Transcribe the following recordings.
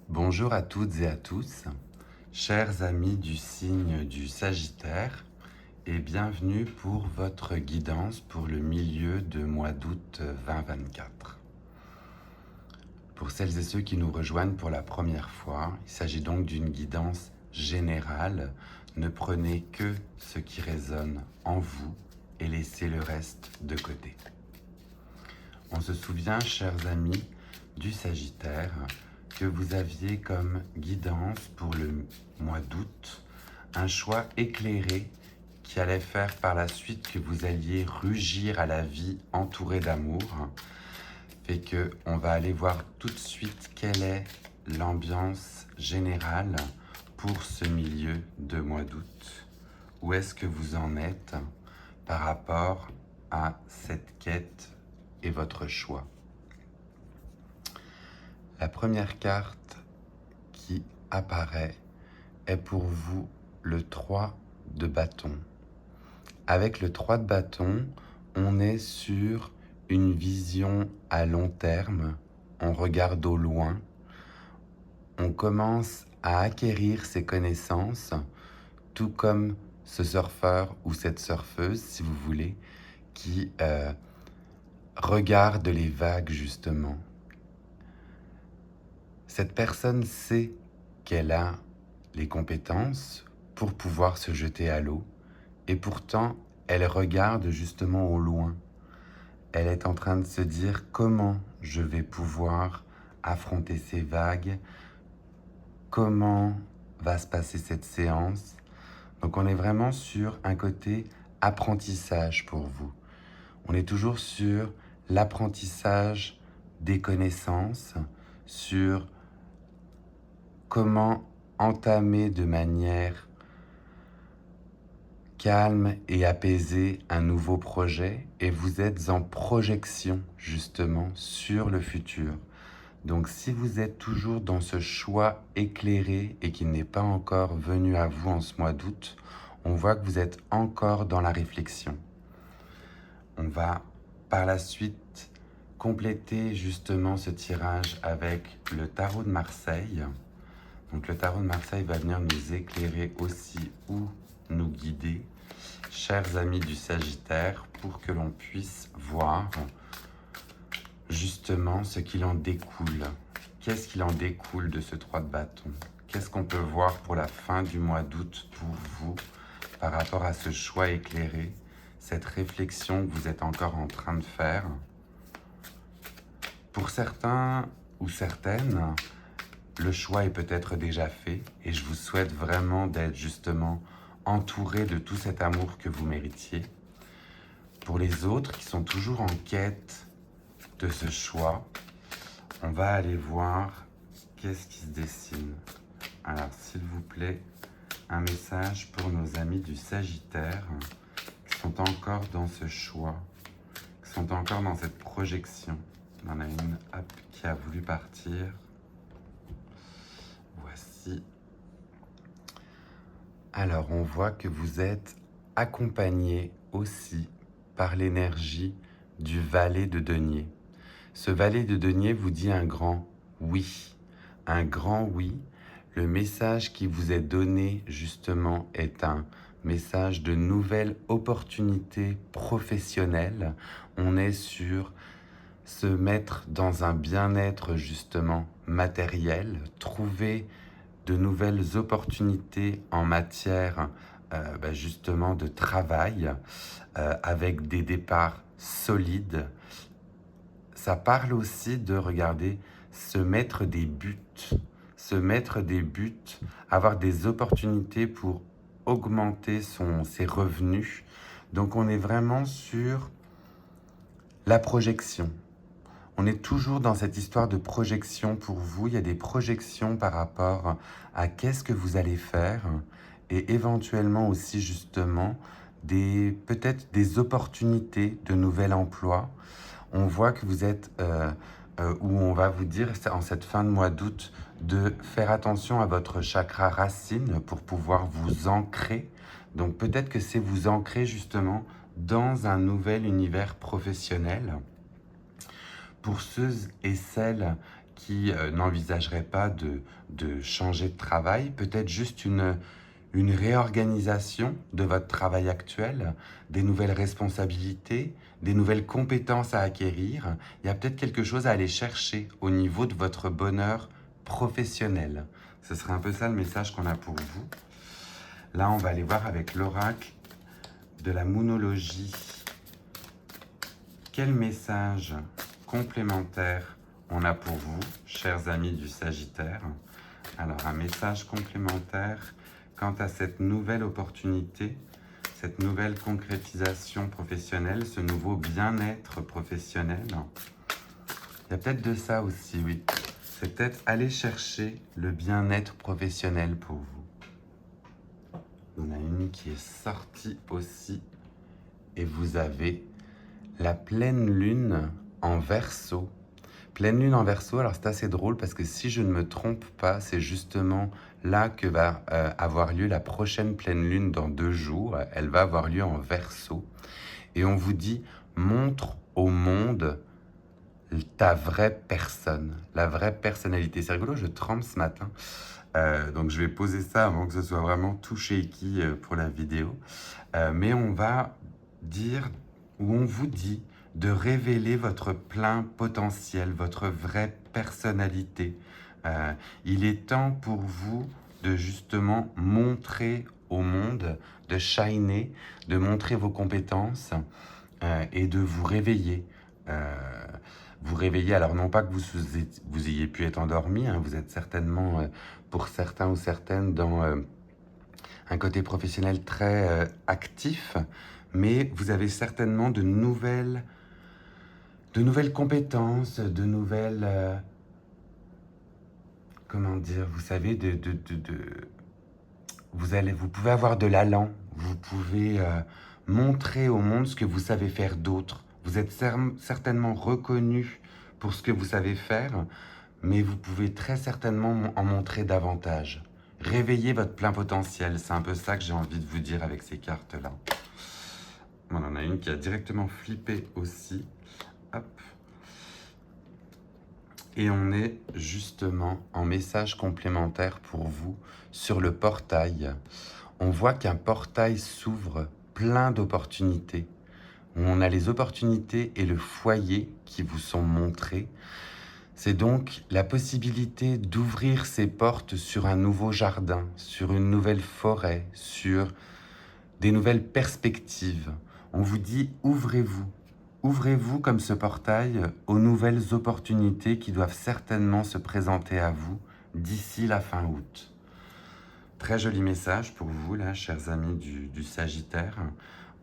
Bonjour à toutes et à tous, chers amis du signe du Sagittaire, et bienvenue pour votre guidance pour le milieu de mois d'août 2024. Pour celles et ceux qui nous rejoignent pour la première fois, il s'agit donc d'une guidance générale. Ne prenez que ce qui résonne en vous et laissez le reste de côté. On se souvient, chers amis du Sagittaire, que vous aviez comme guidance pour le mois d'août un choix éclairé qui allait faire par la suite que vous alliez rugir à la vie entouré d'amour. Fait que on va aller voir tout de suite quelle est l'ambiance générale pour ce milieu de mois d'août. Où est-ce que vous en êtes par rapport à cette quête et votre choix? La première carte qui apparaît est pour vous le 3 de bâton. Avec le 3 de bâton, on est sur une vision à long terme, on regarde au loin, on commence à acquérir ses connaissances, tout comme ce surfeur ou cette surfeuse, si vous voulez, qui regarde les vagues justement. Cette personne sait qu'elle a les compétences pour pouvoir se jeter à l'eau et pourtant elle regarde justement au loin. Elle est en train de se dire comment je vais pouvoir affronter ces vagues, comment va se passer cette séance. Donc on est vraiment sur un côté apprentissage pour vous. On est toujours sur l'apprentissage des connaissances, sur comment entamer de manière calme et apaisée un nouveau projet, et vous êtes en projection justement sur le futur. Donc si vous êtes toujours dans ce choix éclairé et qui n'est pas encore venu à vous en ce mois d'août, on voit que vous êtes encore dans la réflexion. On va par la suite compléter justement ce tirage avec le tarot de Marseille. Donc le tarot de Marseille va venir nous éclairer aussi ou nous guider, chers amis du Sagittaire, pour que l'on puisse voir justement ce qu'il en découle. Qu'est-ce qu'il en découle de ce 3 de bâton? Qu'est-ce qu'on peut voir pour la fin du mois d'août pour vous par rapport à ce choix éclairé, cette réflexion que vous êtes encore en train de faire? Pour certains ou certaines, le choix est peut-être déjà fait et je vous souhaite vraiment d'être justement entouré de tout cet amour que vous méritiez. Pour les autres qui sont toujours en quête de ce choix, on va aller voir qu'est-ce qui se dessine. Alors s'il vous plaît, un message pour nos amis du Sagittaire qui sont encore dans ce choix, qui sont encore dans cette projection. On en a une qui a voulu partir. Voici. Alors, on voit que vous êtes accompagné aussi par l'énergie du valet de denier. Ce valet de denier vous dit un grand oui. Un grand oui. Le message qui vous est donné justement est un message de nouvelles opportunités professionnelles. On est sur se mettre dans un bien-être justement matériel, trouver de nouvelles opportunités en matière justement de travail avec des départs solides. Ça parle aussi de regarder, se mettre des buts, avoir des opportunités pour augmenter ses revenus. Donc on est vraiment sur la projection. On est toujours dans cette histoire de projection pour vous. Il y a des projections par rapport à qu'est-ce que vous allez faire et éventuellement aussi justement peut-être des opportunités de nouvel emploi. On voit que vous êtes où on va vous dire en cette fin de mois d'août de faire attention à votre chakra racine pour pouvoir vous ancrer. Donc peut-être que c'est vous ancrer justement dans un nouvel univers professionnel. Pour ceux et celles qui n'envisagerait pas de changer de travail, peut-être juste une réorganisation de votre travail actuel, des nouvelles responsabilités, des nouvelles compétences à acquérir. Il y a peut-être quelque chose à aller chercher au niveau de votre bonheur professionnel. Ce serait un peu ça le message qu'on a pour vous. Là, on va aller voir avec l'oracle de la moonologie. Quel message complémentaire on a pour vous, chers amis du Sagittaire? Alors, un message complémentaire quant à cette nouvelle opportunité, cette nouvelle concrétisation professionnelle, ce nouveau bien-être professionnel. Il y a peut-être de ça aussi, oui. C'est peut-être aller chercher le bien-être professionnel pour vous. On a une qui est sortie aussi. Et vous avez la pleine lune en Verseau. Pleine lune en Verseau, alors c'est assez drôle parce que si je ne me trompe pas, c'est justement là que va avoir lieu la prochaine pleine lune dans 2 jours. Elle va avoir lieu en Verseau. Et on vous dit, montre au monde ta vraie personne, la vraie personnalité. C'est rigolo, je tremble ce matin. Donc je vais poser ça avant que ce soit vraiment tout shaky pour la vidéo. Mais on va dire, ou on vous dit, de révéler votre plein potentiel, votre vraie personnalité. Il est temps pour vous de justement montrer au monde, de shiner, de montrer vos compétences et de vous réveiller. Vous réveiller, alors non pas que vous ayez pu être endormi, hein, vous êtes certainement, pour certains ou certaines, dans un côté professionnel très actif, mais vous avez certainement de nouvelles compétences, de nouvelles, comment dire, vous savez, vous pouvez avoir de l'allant, vous pouvez montrer au monde ce que vous savez faire d'autre. Vous êtes certainement reconnu pour ce que vous savez faire, mais vous pouvez très certainement en montrer davantage. Réveillez votre plein potentiel, c'est un peu ça que j'ai envie de vous dire avec ces cartes-là. On en a une qui a directement flippé aussi. Hop. Et on est justement en message complémentaire pour vous sur le portail. On voit qu'un portail s'ouvre plein d'opportunités. On a les opportunités et le foyer qui vous sont montrés. C'est donc la possibilité d'ouvrir ses portes sur un nouveau jardin, sur une nouvelle forêt, sur des nouvelles perspectives. On vous dit ouvrez-vous. Ouvrez-vous comme ce portail aux nouvelles opportunités qui doivent certainement se présenter à vous d'ici la fin août. Très joli message pour vous, là, chers amis du Sagittaire.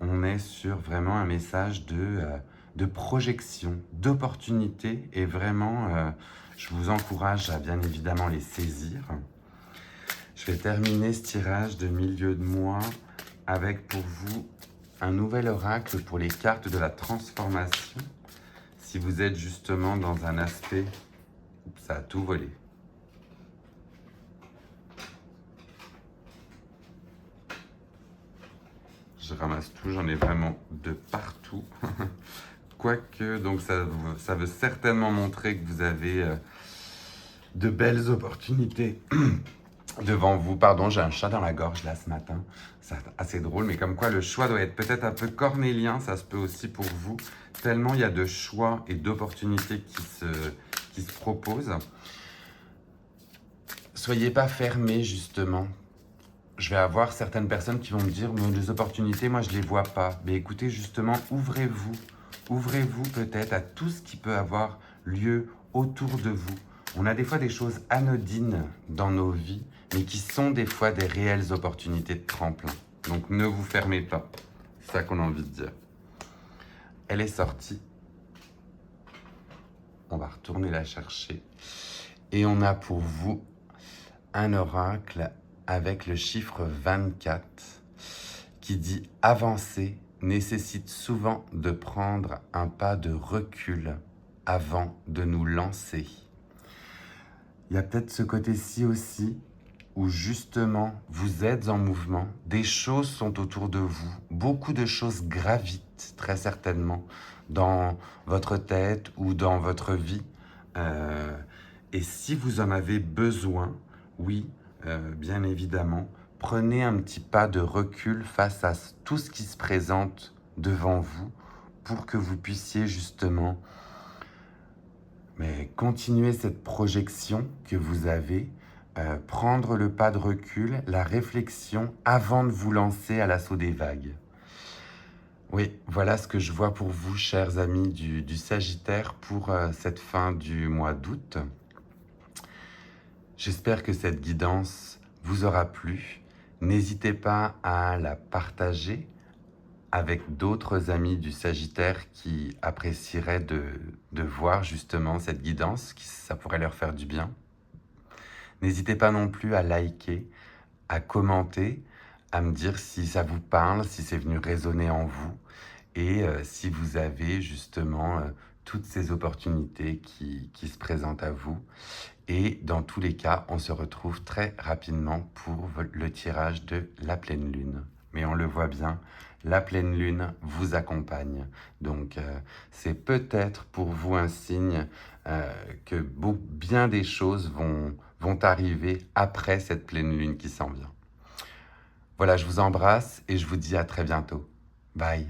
On est sur vraiment un message de projection, d'opportunité, et vraiment, je vous encourage à bien évidemment les saisir. Je vais terminer ce tirage de milieu de mois avec pour vous un nouvel oracle pour les cartes de la transformation. Si vous êtes justement dans un aspect... Ça a tout volé. Je ramasse tout, j'en ai vraiment de partout. Quoique, donc ça veut certainement montrer que vous avez de belles opportunités devant vous. Pardon, j'ai un chat dans la gorge là ce matin. C'est assez drôle, mais comme quoi le choix doit être peut-être un peu cornélien, ça se peut aussi pour vous. Tellement il y a de choix et d'opportunités qui se proposent. Soyez pas fermés justement. Je vais avoir certaines personnes qui vont me dire, mais les opportunités, moi je les vois pas. Mais écoutez, justement, ouvrez-vous. Ouvrez-vous peut-être à tout ce qui peut avoir lieu autour de vous. On a des fois des choses anodines dans nos vies, mais qui sont des fois des réelles opportunités de tremplin. Donc ne vous fermez pas. C'est ça qu'on a envie de dire. Elle est sortie. On va retourner la chercher. Et on a pour vous un oracle avec le chiffre 24 qui dit « Avancer nécessite souvent de prendre un pas de recul avant de nous lancer. » Il y a peut-être ce côté-ci aussi où justement vous êtes en mouvement, des choses sont autour de vous, beaucoup de choses gravitent très certainement dans votre tête ou dans votre vie. Et si vous en avez besoin, oui, bien évidemment, prenez un petit pas de recul face à tout ce qui se présente devant vous pour que vous puissiez justement continuer cette projection que vous avez, prendre le pas de recul, la réflexion avant de vous lancer à l'assaut des vagues. Oui, voilà ce que je vois pour vous, chers amis du Sagittaire, pour cette fin du mois d'août. J'espère que cette guidance vous aura plu. N'hésitez pas à la partager avec d'autres amis du Sagittaire qui apprécieraient de voir justement cette guidance, ça pourrait leur faire du bien. N'hésitez pas non plus à liker, à commenter, à me dire si ça vous parle, si c'est venu résonner en vous et si vous avez justement toutes ces opportunités qui se présentent à vous. Et dans tous les cas, on se retrouve très rapidement pour le tirage de la pleine lune. Mais on le voit bien, la pleine lune vous accompagne. Donc c'est peut-être pour vous un signe que bien des choses vont arriver après cette pleine lune qui s'en vient. Voilà, je vous embrasse et je vous dis à très bientôt. Bye.